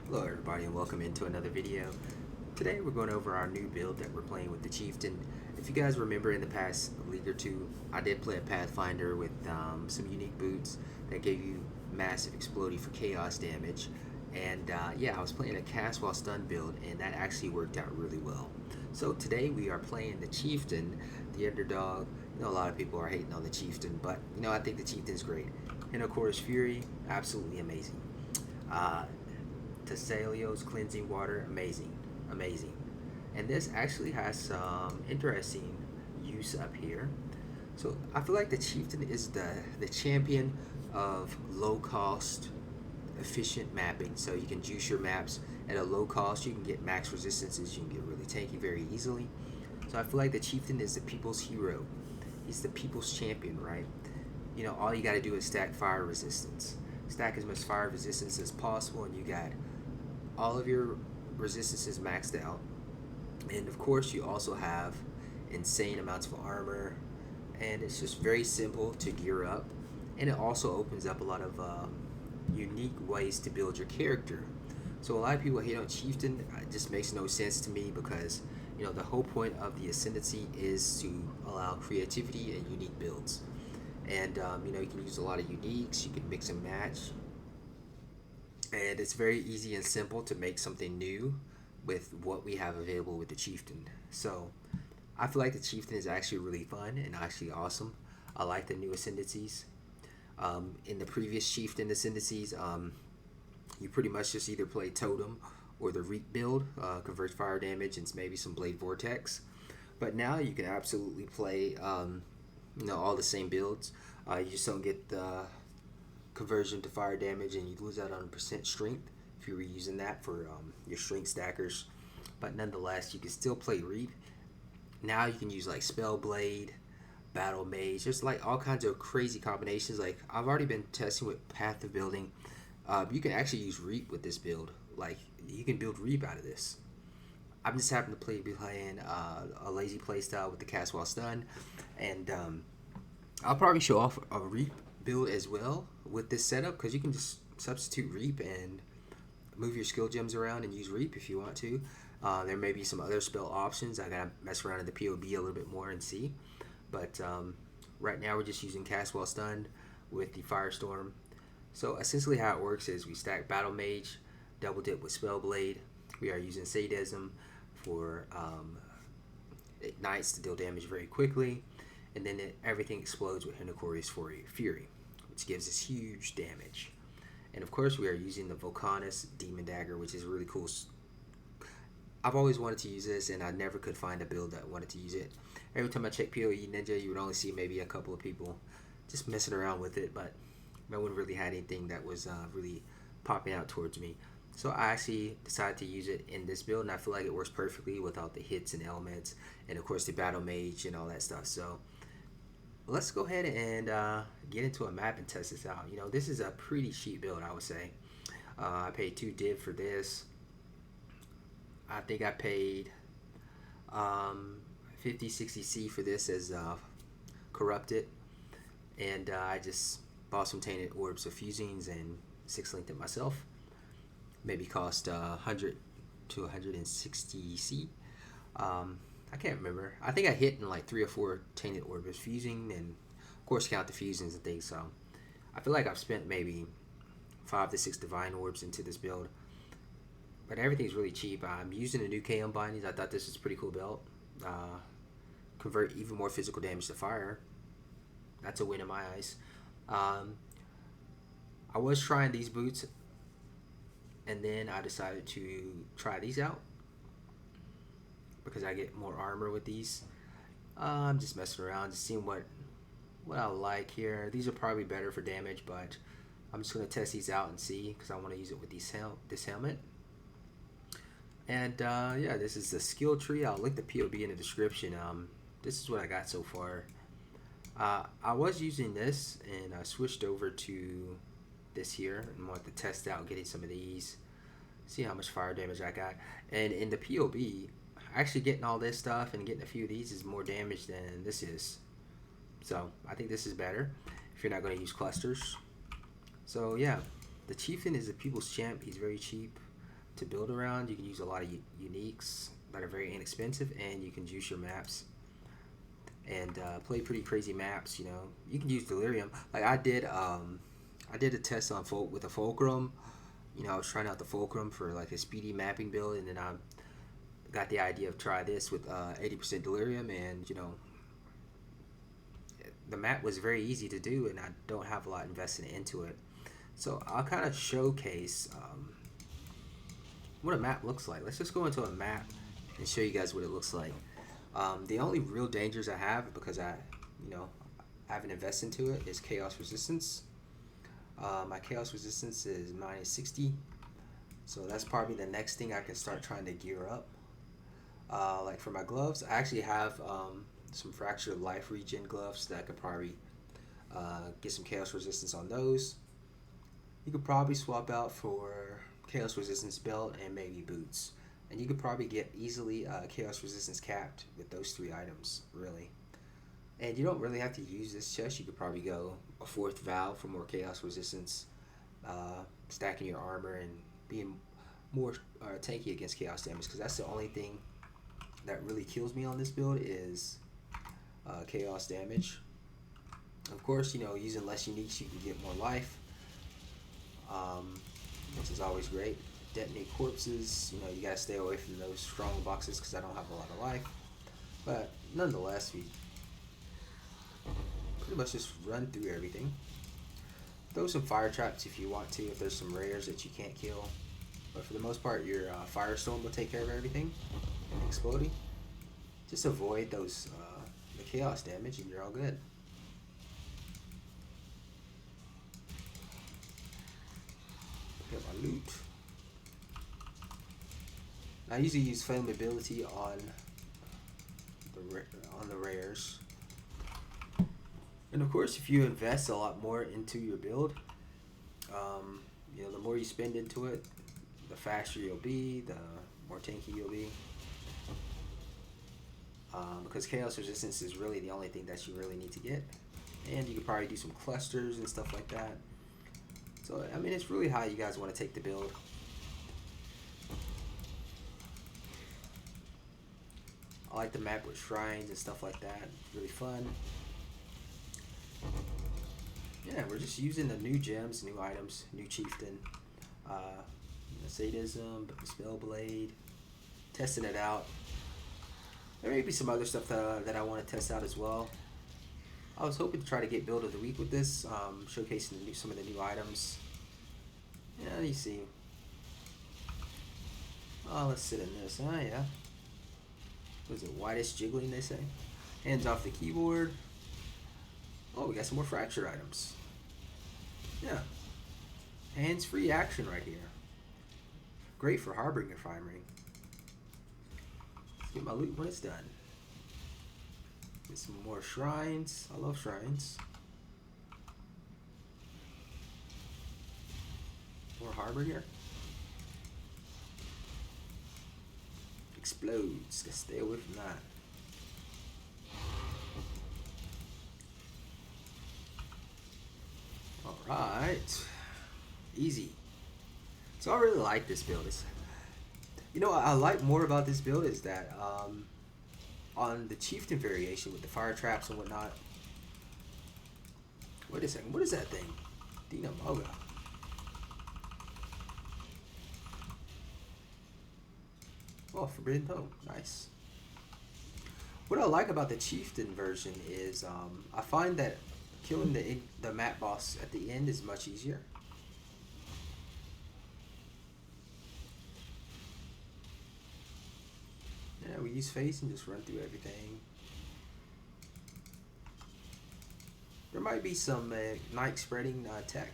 Hello everybody and welcome into another video. Today we're going over our new build that we're playing with the Chieftain. If you guys remember in the past league or two, I did play a Pathfinder with some unique boots that gave you massive exploding for chaos damage. And yeah, I was playing a cast while stunned build and that actually worked out really well. So today we are playing the Chieftain, the underdog. A lot of people are hating on the Chieftain, but I think the Chieftain's great. And of course Fury, absolutely amazing. Uh, Tessalio's cleansing water, amazing, amazing. And this actually has some interesting use up here. So I feel like the chieftain is the champion of low cost, efficient mapping. So you can juice your maps at a low cost. You can get max resistances. You can get really tanky very easily. So I feel like the chieftain is the people's hero. He's the people's champion, right? All you got to do is stack fire resistance. Stack as much fire resistance as possible, and you got all of your resistances maxed out. And of course, you also have insane amounts of armor, and it's just very simple to gear up. And it also opens up a lot of unique ways to build your character. So a lot of people hate on Chieftain. It just makes no sense to me because the whole point of the Ascendancy is to allow creativity and unique builds. And you can use a lot of uniques. You can mix and match, and it's very easy and simple to make something new with what we have available with the chieftain. So I feel like the chieftain is actually really fun and actually awesome. I like the new ascendancies. In the previous chieftain ascendancies, you pretty much just either play totem or the reap build, converts fire damage and maybe some blade vortex. But now you can absolutely play all the same builds. You just don't get the conversion to fire damage, and you lose out on percent strength if you were using that for your strength stackers. But nonetheless, you can still play Reap. Now you can use like spellblade, battle mage. There's like all kinds of crazy combinations. Like I've already been testing with path of building. You can actually use Reap with this build. Like you can build Reap out of this. I'm just happen to be playing a lazy playstyle with the cast while stunned, and I'll probably show off a Reap build as well with this setup because you can just substitute Reap and move your skill gems around and use Reap if you want to. There may be some other spell options. I gotta mess around in the POB a little bit more and see. But right now we're just using cast while stunned with the Firestorm. So essentially how it works is we stack Battle Mage, double dip with Spellblade. We are using Sadism for ignites to deal damage very quickly. And then everything explodes with Hinokori's Fury, which gives us huge damage. And of course, we are using the Vulcanus Demon Dagger, which is really cool. I've always wanted to use this, and I never could find a build that wanted to use it. Every time I check POE Ninja, you would only see maybe a couple of people just messing around with it, but no one really had anything that was really popping out towards me. So I actually decided to use it in this build, and I feel like it works perfectly without the hits and elements, and of course the Battle Mage and all that stuff. So let's go ahead and get into a map and test this out. This is a pretty cheap build, I would say. I paid 2 div for this. I think I paid 50-60 C for this as corrupted, and I just bought some tainted orbs of fusings and 6 linked it myself. Maybe cost 100 to 160 C. I can't remember. I think I hit in like 3 or 4 tainted orbs fusing, and of course count the fusions and things. So I feel like I've spent maybe 5 to 6 divine orbs into this build, but everything's really cheap. I'm using the new KM bindings. I thought this was a pretty cool belt. Convert even more physical damage to fire. That's a win in my eyes. I was trying these boots, and then I decided to try these out because I get more armor with these. I'm just messing around, just seeing what I like here. These are probably better for damage, but I'm just gonna test these out and see because I want to use it with this helmet. And yeah, this is the skill tree. I'll link the POB in the description. This is what I got so far. I was using this, and I switched over to this here and wanted to test out getting some of these, see how much fire damage I got. And in the POB, actually getting all this stuff and getting a few of these is more damage than this is. So I think this is better if you're not going to use clusters. So yeah, the chieftain is the people's champ. He's very cheap. to build around. You can use a lot of uniques that are very inexpensive, and you can juice your maps and play pretty crazy maps. You know, you can use delirium. Like I did a test on with a fulcrum. You know, I was trying out the fulcrum for like a speedy mapping build, and then I got the idea of try this with 80% delirium, and you know, the map was very easy to do, and I don't have a lot invested into it. So I'll kind of showcase what a map looks like. Let's just go into a map and show you guys what it looks like. The only real dangers I have, because you know, I haven't invested into it, is chaos resistance. My chaos resistance is minus 60, so that's probably the next thing I can start trying to gear up. Like for my gloves, I actually have some fracture of life regen gloves that I could probably get some chaos resistance on those. You could probably swap out for chaos resistance belt and maybe boots, and you could probably get easily chaos resistance capped with those 3 items, really. And you don't really have to use this chest. You could probably go a 4th valve for more chaos resistance, stacking your armor and being more tanky against chaos damage, because that's the only thing that really kills me on this build is chaos damage. Of course, you know, using less uniques, you can get more life, which is always great. Detonate corpses, you know, you gotta stay away from those strong boxes because I don't have a lot of life. But nonetheless, we pretty much just run through everything. Throw some fire traps if you want to, if there's some rares that you can't kill. But for the most part, your firestorm will take care of everything. Exploding. Just avoid those the chaos damage, and you're all good. Get my loot. I usually use flammability on the rares. And of course, if you invest a lot more into your build, you know, the more you spend into it, the faster you'll be, the more tanky you'll be. Because chaos resistance is really the only thing that you really need to get. And you can probably do some clusters and stuff like that. So, I mean, it's really how you guys want to take the build. I like the map with shrines and stuff like that. It's really fun. Yeah, we're just using the new gems, new items, new chieftain, sadism, spellblade, testing it out. There may be some other stuff that I want to test out as well. I was hoping to try to get build of the week with this, showcasing some of the new items. Yeah, you see. Oh, let's sit in this. Oh, yeah. What is it? Whitest jiggling, they say. Hands off the keyboard. Oh, we got some more fracture items. Yeah. Hands-free action right here. Great for Harbinger farming. Let's get my loot when it's done. Get some more shrines. I love shrines. More Harbinger. Explodes. Gotta stay away from that. Alright. Easy. So I really like this build. You know what I like more about this build is that on the chieftain variation with the fire traps and whatnot. Wait a second, what is that thing? Dinamoga. Oh, Forbidden Home. Nice. What I like about the chieftain version is I find that killing the map boss at the end is much easier. Yeah, we use face and just run through everything. There might be some night spreading tech.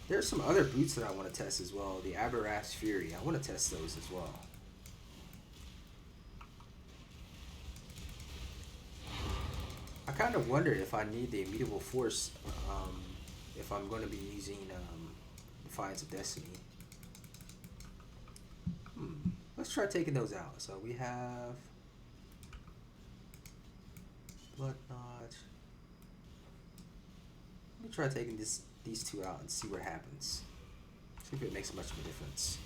There's some other boots that I want to test as well. The Aberrath's Fury. I want to test those as well. I kind of wonder if I need the Immutable Force if I'm going to be using Defiance of Destiny. Let's try taking those out. So we have Blood Notch. Let me try taking these two out and see what happens. See if it makes much of a difference.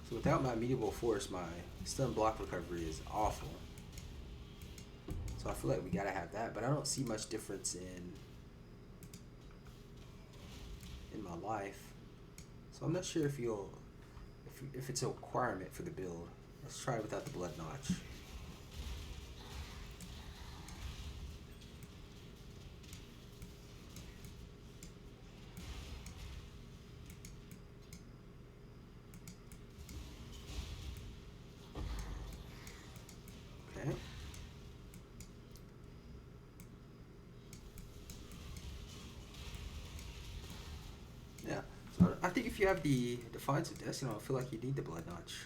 So without my immutable force, my stun block recovery is awful. So I feel like we gotta have that, but I don't see much difference in my life. So I'm not sure if if it's a requirement for the build. Let's try it without the blood notch. Okay. Yeah. So I think if you have the Defiance of Destiny, I don't feel like you need the blood notch.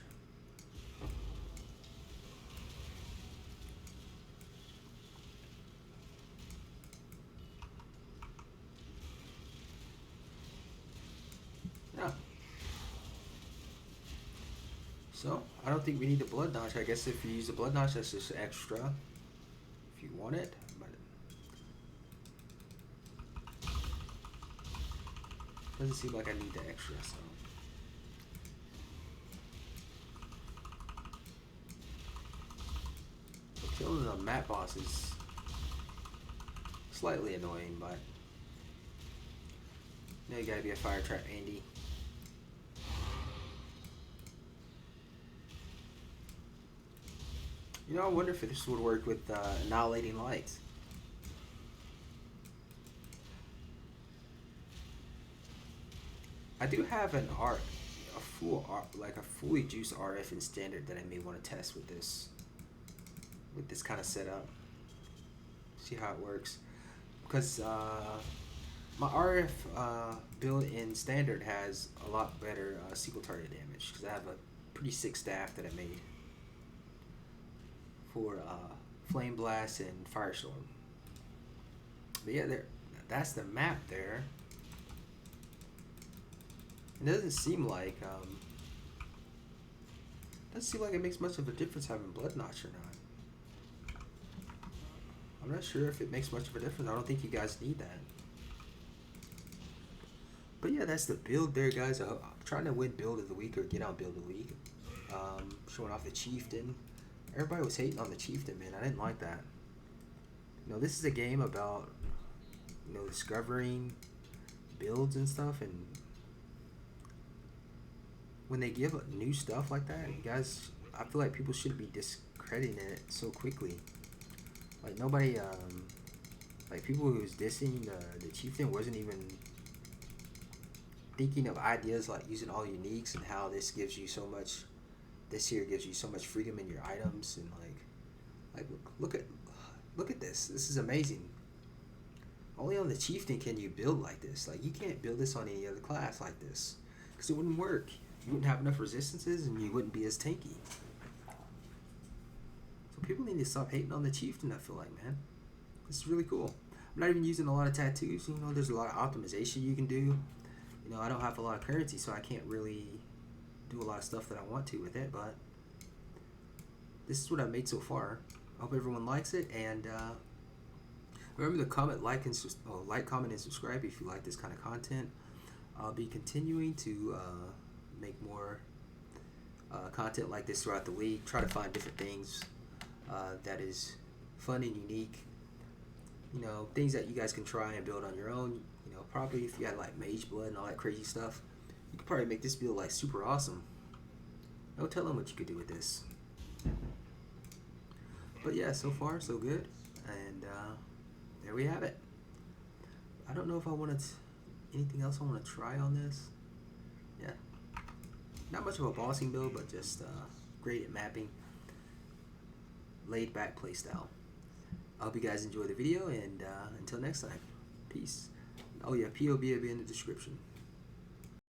Yeah. So I don't think we need the blood notch. I guess if you use the blood notch, that's just extra if you want it. But it doesn't seem like I need the extra. So killing the map boss is slightly annoying, but you know you gotta be a fire trap, Andy. You know, I wonder if this would work with annihilating light. I do have a fully juiced RF in standard that I may want to test with this kind of setup. See how it works, because my RF build in standard has a lot better sequel target damage because I have a pretty sick staff that I made for Flame Blast and Firestorm. But yeah, that's the map there. It doesn't seem like it makes much of a difference having Blood Notch or not. I'm not sure if it makes much of a difference. I don't think you guys need that. But yeah, that's the build there, guys. I'm trying to win build of the week or get on build of the week. Showing off the chieftain. Everybody was hating on the chieftain, man. I didn't like that. You know, this is a game about, you know, discovering builds and stuff, and when they give new stuff like that, guys, I feel like people shouldn't be discrediting it so quickly. Like nobody, like people who was dissing the chieftain wasn't even thinking of ideas like using all uniques and how this gives you so much. This here gives you so much freedom in your items, and like look at this. This is amazing. Only on the chieftain can you build like this. Like you can't build this on any other class like this because it wouldn't work. You wouldn't have enough resistances, and you wouldn't be as tanky. So people need to stop hating on the chieftain. I feel like, man, this is really cool. I'm not even using a lot of tattoos. You know, there's a lot of optimization you can do. You know, I don't have a lot of currency, so I can't really do a lot of stuff that I want to with it, but this is what I've made so far. I hope everyone likes it, and remember to comment, like, comment, and subscribe if you like this kind of content. I'll be continuing to make more content like this throughout the week. Try to find different things that is fun and unique. You know, things that you guys can try and build on your own. You know, probably if you had like mage blood and all that crazy stuff, you could probably make this build like super awesome. No telling what you could do with this. But yeah, so far so good, and there we have it. I don't know if I wanted anything else I want to try on this. Yeah, not much of a bossing build, but just great at mapping, laid back playstyle. I hope you guys enjoy the video, and until next time, peace. Oh yeah, POE will be in the description.